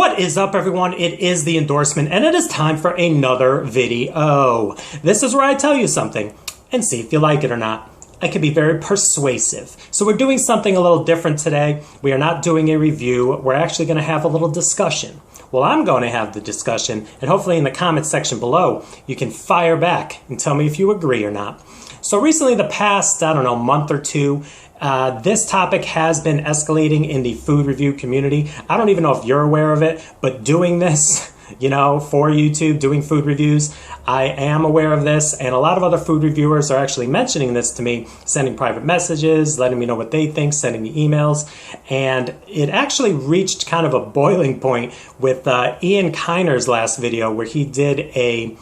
What is up, everyone? It is the endorsement, and it is time for another video. This is where I tell you something and see if you like it or not. I can be very persuasive. So we're doing something a little different today. We are not doing a review. We're actually going to have a little discussion. Well, I'm going to have the discussion, and hopefully in the comments section below, you can fire back and tell me if you agree or not. So recently, the past, month or two, this topic has been escalating in the food review community. I don't even know if you're aware of it, but doing this, for YouTube, doing food reviews, I am aware of this, and a lot of other food reviewers are actually mentioning this to me, sending private messages, letting me know what they think, sending me emails, and it actually reached kind of a boiling point with Ian Kiner's last video where he did a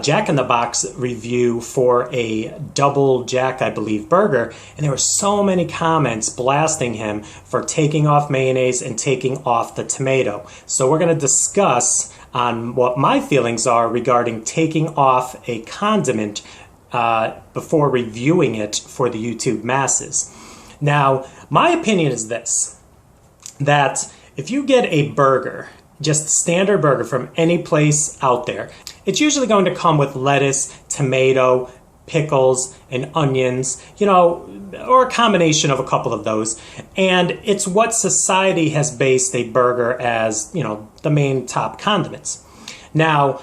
Jack in the Box review for a double Jack, I believe, burger, and there were so many comments blasting him for taking off mayonnaise and taking off the tomato. So we're going to discuss on what my feelings are regarding taking off a condiment before reviewing it for the YouTube masses. Now, my opinion is this, that if you get a burger, just standard burger from any place out there, it's usually going to come with lettuce, tomato, pickles, and onions, or a combination of a couple of those. And it's what society has based a burger as, the main top condiments. Now,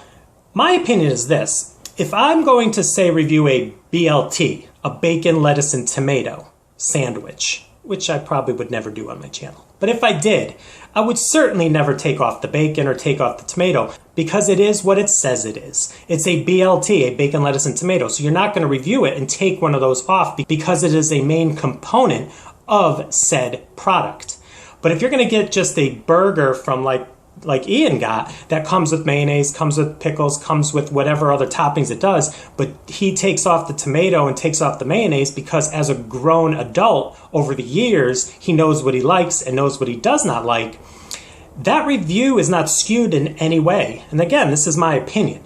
my opinion is this. If I'm going to, say, review a BLT, a bacon, lettuce, and tomato sandwich, which I probably would never do on my channel, but if I did, I would certainly never take off the bacon or take off the tomato because it is what it says it is. It's a BLT, a bacon, lettuce, and tomato. So you're not going to review it and take one of those off because it is a main component of said product. But if you're going to get just a burger from like Ian got, that comes with mayonnaise, comes with pickles, comes with whatever other toppings it does, but he takes off the tomato and takes off the mayonnaise because as a grown adult over the years, he knows what he likes and knows what he does not like, that review is not skewed in any way. And again, this is my opinion.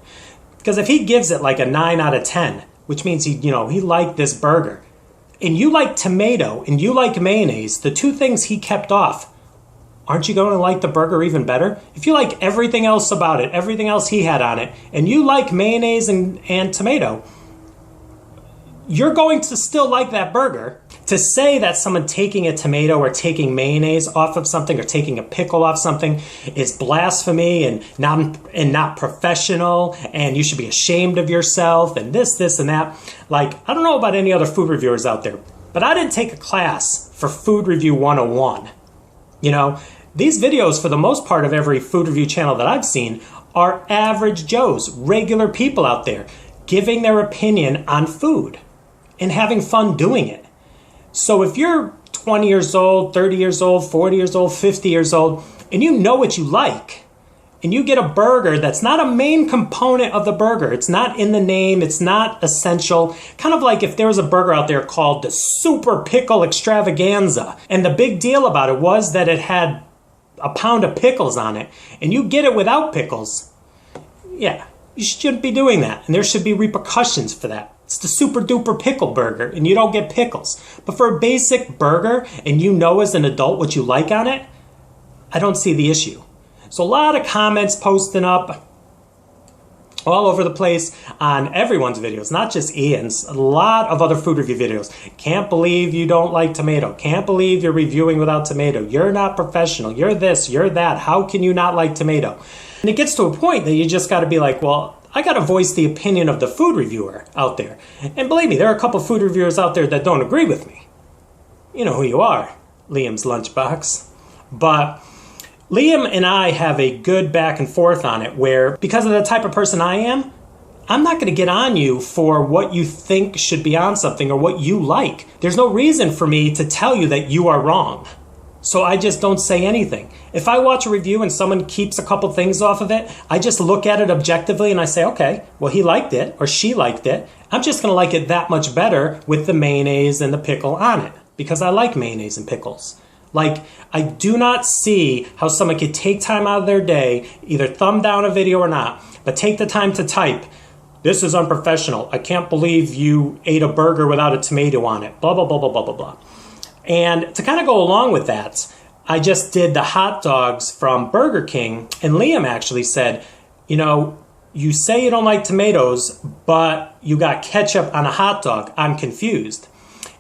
Because if he gives it like a 9 out of 10, which means he liked this burger, and you like tomato and you like mayonnaise, the two things he kept off, aren't you going to like the burger even better? If you like everything else about it, everything else he had on it, and you like mayonnaise and tomato, you're going to still like that burger. To say that someone taking a tomato or taking mayonnaise off of something or taking a pickle off something is blasphemy and not professional, and you should be ashamed of yourself and this and that. Like, I don't know about any other food reviewers out there, but I didn't take a class for Food Review 101. These videos, for the most part of every food review channel that I've seen, are average Joes, regular people out there, giving their opinion on food and having fun doing it. So if you're 20 years old, 30 years old, 40 years old, 50 years old, and you know what you like, and you get a burger that's not a main component of the burger, it's not in the name, it's not essential, kind of like if there was a burger out there called the Super Pickle Extravaganza, and the big deal about it was that it had a pound of pickles on it, and you get it without pickles, yeah, you shouldn't be doing that, and there should be repercussions for that. It's the super duper pickle burger, and you don't get pickles. But for a basic burger, and you know as an adult what you like on it, I don't see the issue. So a lot of comments posting up all over the place on everyone's videos, not just Ian's, a lot of other food review videos. Can't believe you don't like tomato. Can't believe you're reviewing without tomato. You're not professional. You're this, you're that. How can you not like tomato? And it gets to a point that you just got to be like, well, I got to voice the opinion of the food reviewer out there. And believe me, there are a couple food reviewers out there that don't agree with me. You know who you are, Liam's Lunchbox. But Liam and I have a good back and forth on it where, because of the type of person I am, I'm not going to get on you for what you think should be on something or what you like. There's no reason for me to tell you that you are wrong. So I just don't say anything. If I watch a review and someone keeps a couple things off of it, I just look at it objectively and I say, okay, well, he liked it or she liked it. I'm just going to like it that much better with the mayonnaise and the pickle on it because I like mayonnaise and pickles. Like, I do not see how someone could take time out of their day, either thumb down a video or not, but take the time to type, this is unprofessional. I can't believe you ate a burger without a tomato on it. Blah, blah, blah, blah, blah, blah, blah. And to kind of go along with that, I just did the hot dogs from Burger King, and Liam actually said, you know, you say you don't like tomatoes, but you got ketchup on a hot dog. I'm confused.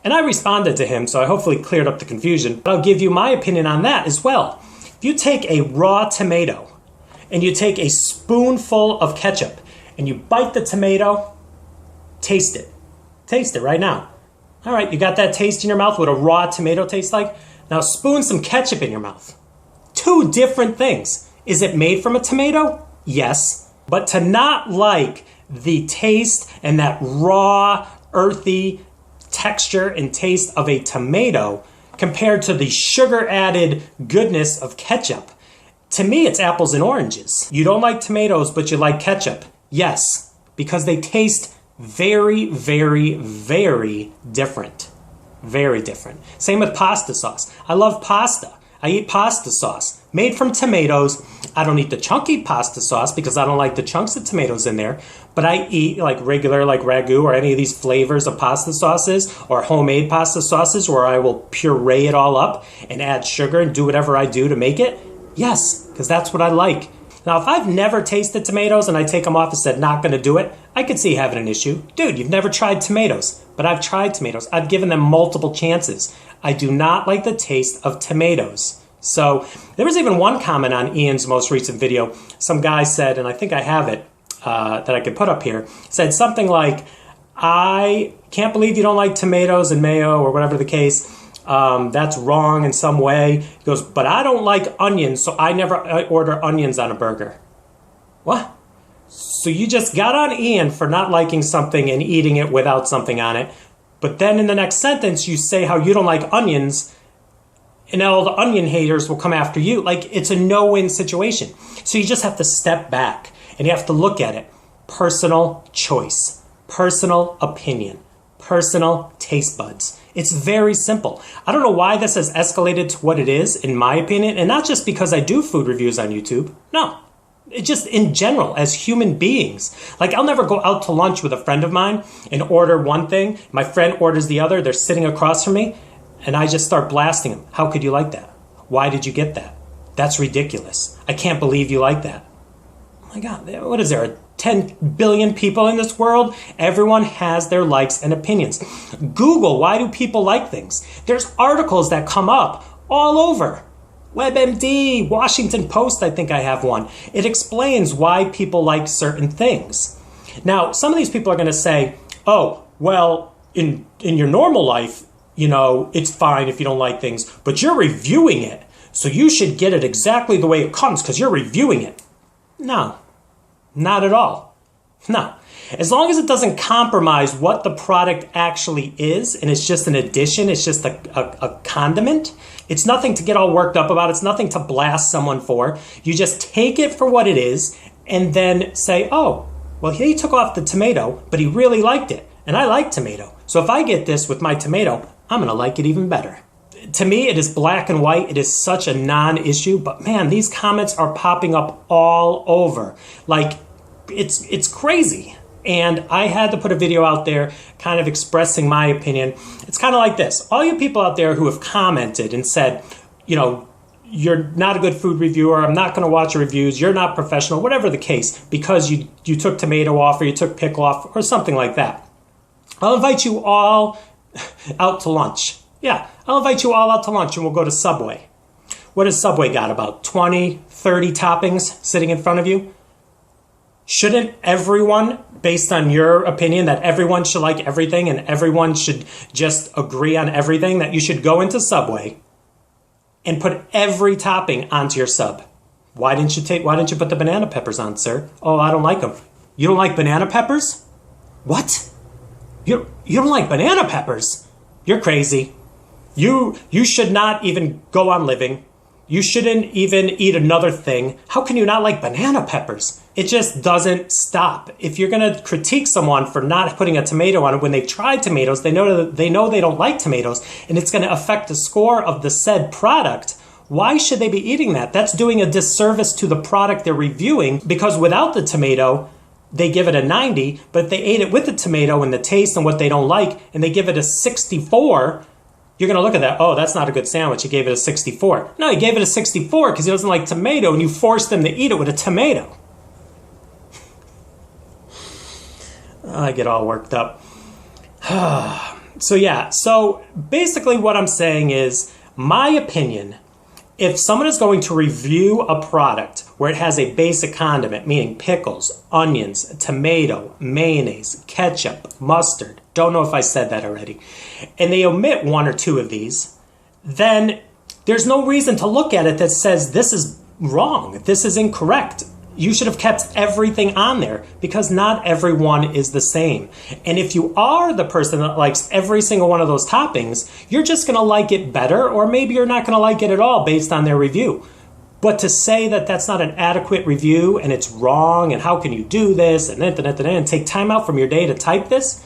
And I responded to him, so I hopefully cleared up the confusion. But I'll give you my opinion on that as well. If you take a raw tomato and you take a spoonful of ketchup and you bite the tomato, taste it. Taste it right now. All right, you got that taste in your mouth, what a raw tomato tastes like? Now spoon some ketchup in your mouth. Two different things. Is it made from a tomato? Yes. But to not like the taste and that raw, earthy texture and taste of a tomato compared to the sugar-added goodness of ketchup, to me it's apples and oranges. You don't like tomatoes, but you like ketchup. Yes, because they taste very, very, very different. Very different. Same with pasta sauce. I love pasta. I eat pasta sauce made from tomatoes. I don't eat the chunky pasta sauce because I don't like the chunks of tomatoes in there, but I eat like regular, like ragu or any of these flavors of pasta sauces or homemade pasta sauces where I will puree it all up and add sugar and do whatever I do to make it. Yes, because that's what I like. Now, if I've never tasted tomatoes and I take them off and said not going to do it, I could see having an issue. Dude, you've never tried tomatoes, but I've tried tomatoes. I've given them multiple chances. I do not like the taste of tomatoes. So there was even one comment on Ian's most recent video. Some guy said, and I think I have it, that I could put up here, said something like, I can't believe you don't like tomatoes and mayo or whatever the case. That's wrong in some way. He goes, but I don't like onions, so I never order onions on a burger. What? So you just got on Ian for not liking something and eating it without something on it, but then in the next sentence you say how you don't like onions, and all the onion haters will come after you. Like, it's a no-win situation. So you just have to step back and you have to look at it. Personal choice, personal opinion, personal taste buds. It's very simple. I don't know why this has escalated to what it is, in my opinion, and not just because I do food reviews on YouTube. No, it just in general, as human beings. Like, I'll never go out to lunch with a friend of mine and order one thing. My friend orders the other. They're sitting across from me, and I just start blasting them. How could you like that? Why did you get that? That's ridiculous. I can't believe you like that. Oh my God, what is there, 10 billion people in this world? Everyone has their likes and opinions. Google, why do people like things? There's articles that come up all over. WebMD, Washington Post, I think I have one. It explains why people like certain things. Now, some of these people are going to say, oh, well, in your normal life, you know, it's fine if you don't like things, but you're reviewing it, so you should get it exactly the way it comes because you're reviewing it. No, not at all. No. As long as it doesn't compromise what the product actually is, and it's just an addition, it's just a condiment, it's nothing to get all worked up about, it's nothing to blast someone for. You just take it for what it is and then say, oh, well, he took off the tomato, but he really liked it, and I like tomato. So if I get this with my tomato, I'm going to like it even better. To me, it is black and white. It is such a non-issue, but man, these comments are popping up all over. Like, it's crazy. And I had to put a video out there kind of expressing my opinion. It's kind of like this. All you people out there who have commented and said, you know, you're not a good food reviewer, I'm not going to watch your reviews, you're not professional, whatever the case, because you took tomato off or you took pickle off or something like that. I'll invite you all out to lunch. Yeah, I'll invite you all out to lunch and we'll go to Subway. What has Subway got, about 20, 30 toppings sitting in front of you? Shouldn't everyone, based on your opinion that everyone should like everything and everyone should just agree on everything, that you should go into Subway and put every topping onto your sub? Why didn't you put the banana peppers on, sir? Oh, I don't like them. You don't like banana peppers? What? You don't like banana peppers? You're crazy. You should not even go on living. You shouldn't even eat another thing. How can you not like banana peppers? It just doesn't stop. If you're going to critique someone for not putting a tomato on it when they've tried tomatoes, they know they don't like tomatoes, and it's going to affect the score of the said product, why should they be eating that? That's doing a disservice to the product they're reviewing, because without the tomato, they give it a 90, but if they ate it with the tomato and the taste and what they don't like, and they give it a 64, you're going to look at that, oh, that's not a good sandwich. He gave it a 64. No, he gave it a 64 because he doesn't like tomato, and you forced him to eat it with a tomato. I get all worked up. So yeah, so basically what I'm saying is, my opinion, if someone is going to review a product where it has a basic condiment, meaning pickles, onions, tomato, mayonnaise, ketchup, mustard, don't know if I said that already, and they omit one or two of these, then there's no reason to look at it that says this is wrong, this is incorrect. You should have kept everything on there because not everyone is the same. And if you are the person that likes every single one of those toppings, you're just going to like it better, or maybe you're not going to like it at all based on their review. But to say that that's not an adequate review and it's wrong and how can you do this and take time out from your day to type this,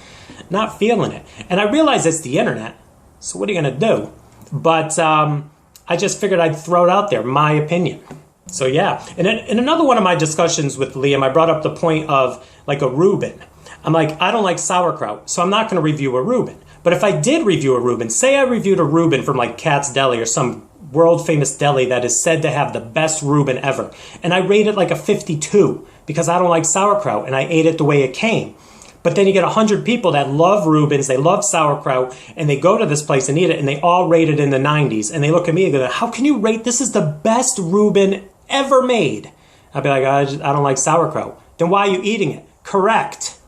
not feeling it. And I realize it's the internet, so what are you going to do? But I just figured I'd throw it out there, my opinion. So yeah, and in another one of my discussions with Liam, I brought up the point of like a Reuben. I'm like, I don't like sauerkraut, so I'm not going to review a Reuben. But if I did review a Reuben, say I reviewed a Reuben from like Katz Deli or some world famous deli that is said to have the best Reuben ever, and I rate it like a 52 because I don't like sauerkraut and I ate it the way it came. But then you get 100 people that love Reubens, they love sauerkraut, and they go to this place and eat it, and they all rate it in the 90s. And they look at me and go, how can you rate this is the best Reuben ever made? I'd be like, I don't like sauerkraut. Then why are you eating it? Correct.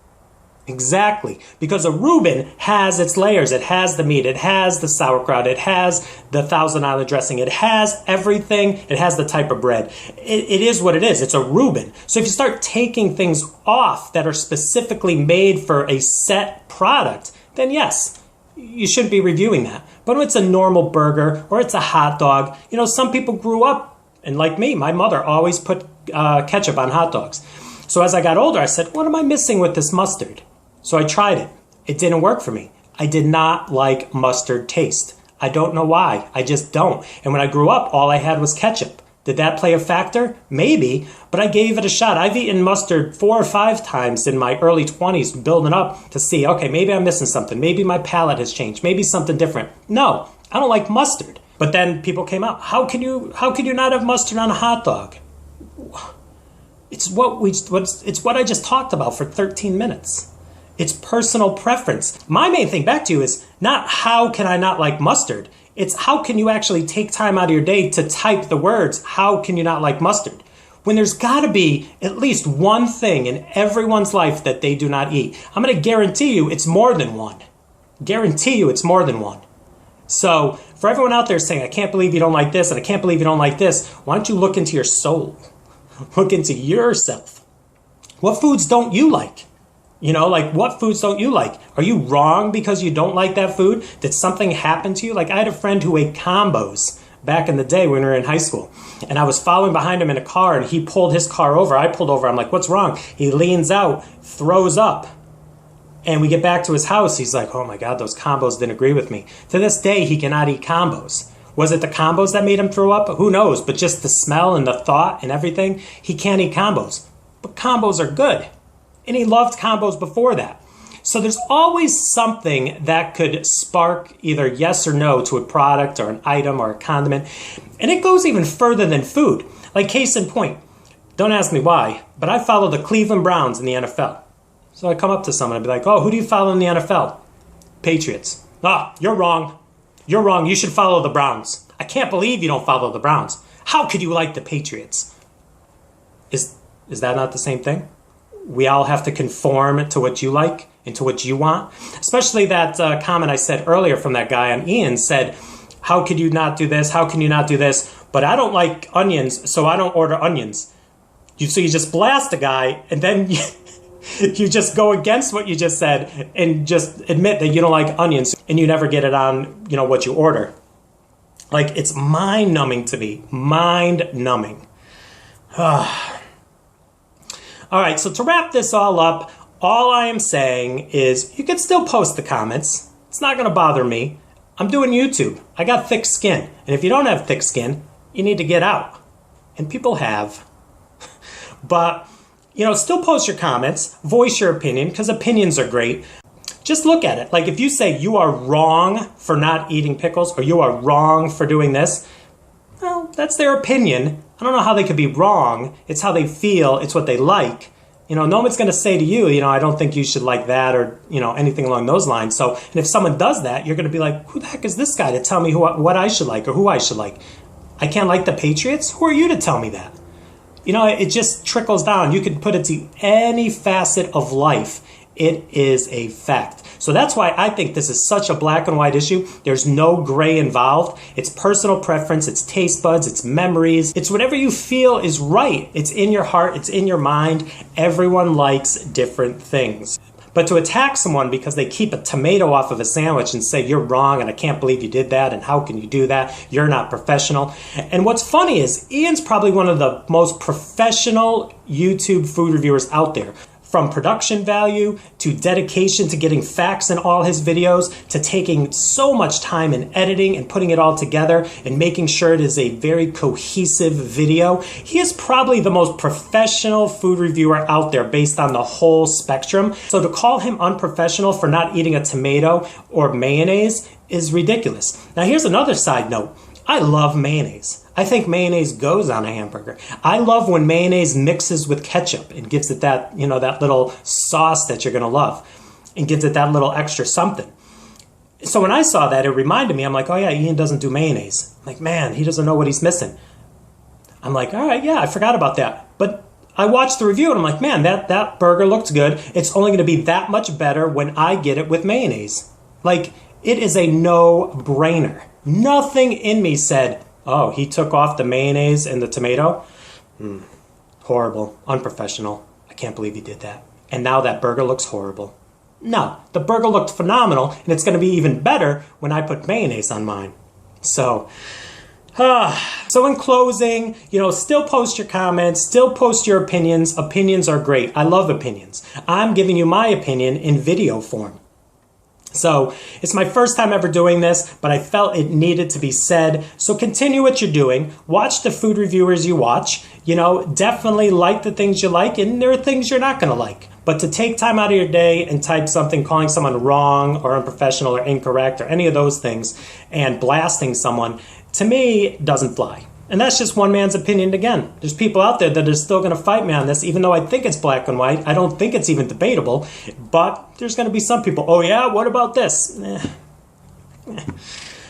Exactly. Because a Reuben has its layers. It has the meat. It has the sauerkraut. It has the Thousand Island dressing. It has everything. It has the type of bread. It is what it is. It's a Reuben. So if you start taking things off that are specifically made for a set product, then yes, you shouldn't be reviewing that. But when it's a normal burger or it's a hot dog, you know, some people grew up, and like me, my mother always put ketchup on hot dogs. So as I got older, I said, what am I missing with this mustard? So I tried it. It didn't work for me. I did not like mustard taste. I don't know why. I just don't. And when I grew up, all I had was ketchup. Did that play a factor? Maybe, but I gave it a shot. I've eaten mustard 4 or 5 times in my early 20s, building up to see, okay, maybe I'm missing something. Maybe my palate has changed. Maybe something different. No, I don't like mustard. But then people came out, how can you not have mustard on a hot dog? It's what I just talked about for 13 minutes. It's personal preference. My main thing back to you is not how can I not like mustard. It's how can you actually take time out of your day to type the words, how can you not like mustard? When there's got to be at least one thing in everyone's life that they do not eat. I'm going to guarantee you it's more than one. Guarantee you it's more than one. So for everyone out there saying, I can't believe you don't like this and I can't believe you don't like this, why don't you look into your soul? Look into yourself. What foods don't you like? You know, like what foods don't you like? Are you wrong because you don't like that food? Did something happen to you? Like I had a friend who ate combos back in the day when we were in high school. And I was following behind him in a car and he pulled his car over. I pulled over. I'm like, what's wrong? He leans out, throws up. And we get back to his house. He's like, oh my God, those combos didn't agree with me. To this day, he cannot eat combos. Was it the combos that made him throw up? Who knows? But just the smell and the thought and everything, he can't eat combos. But combos are good. And he loved combos before that. So there's always something that could spark either yes or no to a product or an item or a condiment. And it goes even further than food. Like case in point, don't ask me why, but I follow the Cleveland Browns in the NFL. So I come up to someone and be like, oh, who do you follow in the NFL? Patriots. Ah, you're wrong. You're wrong. You should follow the Browns. I can't believe you don't follow the Browns. How could you like the Patriots? Is that not the same thing? We all have to conform to what you like and to what you want. Especially that comment I said earlier from that guy on Ian said, how could you not do this? How can you not do this? But I don't like onions, so I don't order onions. So you just blast a guy and then you just go against what you just said and just admit that you don't like onions and you never get it on, you know, what you order. Like, it's mind-numbing to me. Mind-numbing. All right, so to wrap this all up, all I am saying is you can still post the comments. It's not going to bother me. I'm doing YouTube. I got thick skin. And if you don't have thick skin, you need to get out. And people have. But, you know, still post your comments. Voice your opinion, because opinions are great. just look at it. Like if you say you are wrong for not eating pickles or you are wrong for doing this, well, that's their opinion. I don't know how they could be wrong. It's how they feel. It's what they like. No one's going to say to you, I don't think you should like that or, anything along those lines. So, and if someone does that, you're going to be like, who the heck is this guy to tell me what I should like or who I should like? I can't like the Patriots? Who are you to tell me that? It just trickles down. You can put it to any facet of life. It is a fact. So that's why I think this is such a black and white issue. There's no gray involved. It's personal preference. It's taste buds. It's memories. It's whatever you feel is right. It's in your heart. It's in your mind. Everyone likes different things. But to attack someone because they keep a tomato off of a sandwich and say, you're wrong and I can't believe you did that and how can you do that? You're not professional. And what's funny is Ian's probably one of the most professional YouTube food reviewers out there. From production value to dedication to getting facts in all his videos to taking so much time in editing and putting it all together and making sure it is a very cohesive video. He is probably the most professional food reviewer out there based on the whole spectrum. So to call him unprofessional for not eating a tomato or mayonnaise is ridiculous. Now here's another side note. I love mayonnaise. I think mayonnaise goes on a hamburger. I love when mayonnaise mixes with ketchup and gives it that, that little sauce that you're going to love and gives it that little extra something. So when I saw that, it reminded me, I'm like, oh yeah, Ian doesn't do mayonnaise. I'm like, man, he doesn't know what he's missing. I'm like, all right, yeah, I forgot about that. But I watched the review and I'm like, man, that burger looks good. It's only going to be that much better when I get it with mayonnaise. Like, it is a no-brainer. Nothing in me said, oh, he took off the mayonnaise and the tomato? Horrible. Unprofessional. I can't believe he did that. And now that burger looks horrible. No, the burger looked phenomenal, and it's going to be even better when I put mayonnaise on mine. So in closing, still post your comments, still post your opinions. Opinions are great. I love opinions. I'm giving you my opinion in video form. So it's my first time ever doing this, but I felt it needed to be said. So continue what you're doing. Watch the food reviewers you watch. Definitely like the things you like, and there are things you're not going to like. But to take time out of your day and type something calling someone wrong or unprofessional or incorrect or any of those things and blasting someone, to me, doesn't fly. And that's just one man's opinion again. There's people out there that are still going to fight me on this, even though I think it's black and white. I don't think it's even debatable. But there's going to be some people, oh yeah, what about this?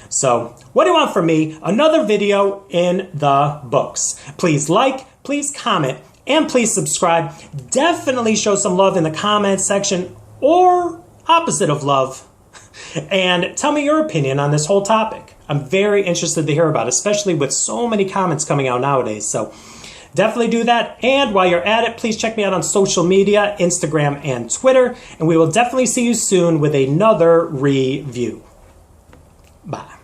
So, what do you want from me? Another video in the books. Please like, please comment, and please subscribe. Definitely show some love in the comment section or opposite of love. And tell me your opinion on this whole topic. I'm very interested to hear about it, especially with so many comments coming out nowadays. So definitely do that. And while you're at it, please check me out on social media, Instagram and Twitter. And we will definitely see you soon with another review. Bye.